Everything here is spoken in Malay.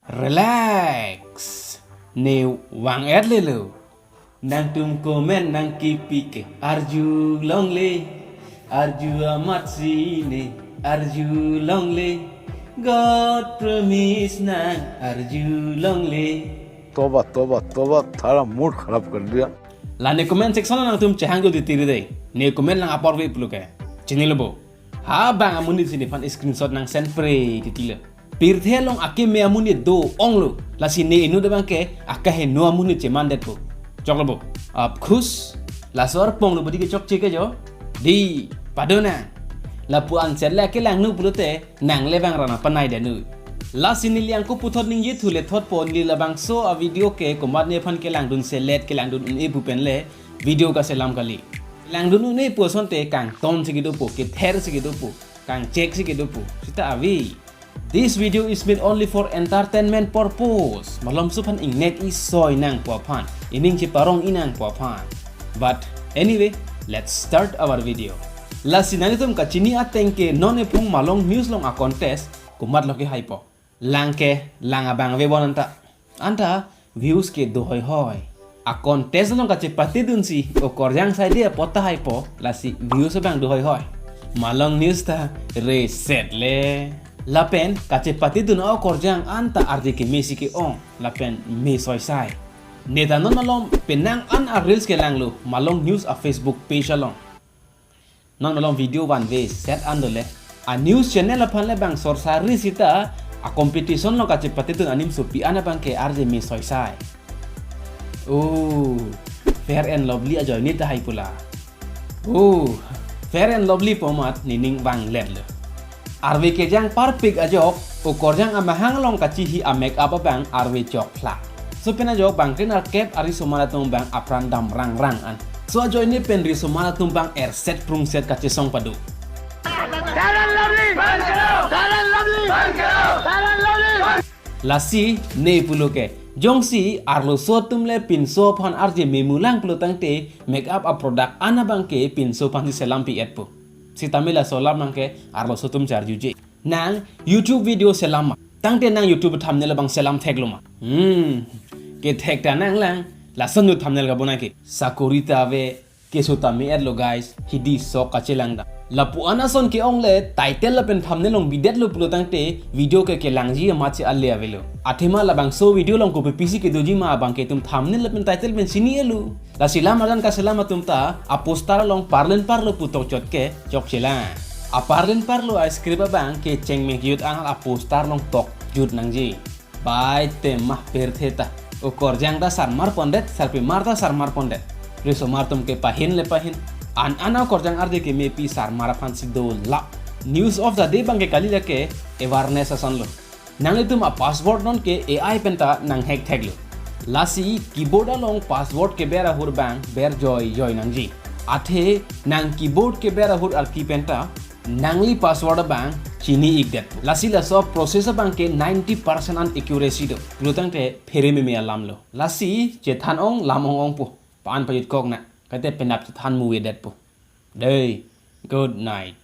relax nêu vàng ép lên lều nang tum komen nang kipike arju longle arju amat sine arju longle God promise nang arju longle तोबा तोबा तोबा थारा मूड खराब कर दिया la ne comment section nang tum chahang do tiri dei ne comment nang apor we pluke chini lobo ha bang amuni sini fan screenshot nang send pre titila pirthe long ake me amuni do onglo la sini inu de bangke akahe no amuni che mandet po choklobo ap khus la sor pong lo bodi ke chok chike jo di padona la pu an set la ke lang nu pulute nang le bang rana panai de nu la sini liang ko puthot ning ye thule thot pon li la bang so a video ke komat ne phan ke lang dun se let ke lang dun e bu pen le video ka selam kali lang dun ne pu son te kang ton sigi do po ke ther sigi do po kang check sigi do po sita avi. This video is made only for entertainment purpose malom su phan ing net is soy nang po phan ining chi parong inang po phan but anyway let's start our video. La sinani tum ka chini ateng ke non e phung malong news long a contest kumat lo ke hypo lang ke lang abang ve bon anta views ke do hoy hoy a contest long ka che pati dun si o korjang sai dia pota hypo la si views bang do hoy hoy malong news ta reset le la pen ka che pati dun o korjang anta ardi ke mesi ke on la pen me soy sai neta non malom penang an a reels ke lang lo malong news a Facebook page along non malong video one way set andole a news channel aphan le bang sorsari sita a competition lo ka che pati dun anim supi ana bang ke arje me soy sai oh fair and lovely a joy ni ta hai pula oh fair and lovely pomat nining bang let le arwe ke jang perfect a jok o korjang a mahang long ka chi hi a make up a bang arwe chok phla so pena jok bang ten ar kep ari somala tung bang apran dam rang rang an so a joy ni pen ri somala tung bang er set prung set ka che song padu lasi ne puloke jongsi arlo so tumle pin so phan arje memulang pulutang te make up a product ana bangke pin so phan selam pi etpo si tamila solam nangke arlo so tum char juje nang YouTube video selam tangte nang YouTube thumbnail bang selam thegloma ke thekta nang lang la sonu thumbnail ga bonake sakurita ve kesuta me adlo guys hidi so kachelang da lapu anason ke ongle title la pen thumbnail long bidet lo pulotang te video ke langji ma che alle avelo athema la bang so video long ko pc ke doji ma bang ke tum thumbnail la pen title pen sini elu la sila madan ka selama tum ta a poster long parlen parlo putok chot ke chok chela a parlen parlo a script bang ke cheng me yut ang a poster long tok jut nangji bai te mah per theta o korjang da sarmar pondet sarpi marta sarmar pondet reso martum ke pahin le pahin an ana korjang arde ke mepi sar marafan sido la news of the day bangke kali lake awareness asan lo nang itum a password non ke ai penta nang hack tag lo lasi keyboard along password ke bera hur bang ber joy nangji athe nang keyboard ke bera hur ar ki penta nangli password bang chini igdet lasi la so process bang ke 90% an accuracy do lutang te phere me alam lo lasi che than ong lam ong pu pan payit kok na kate penap than mu wedet po day good night.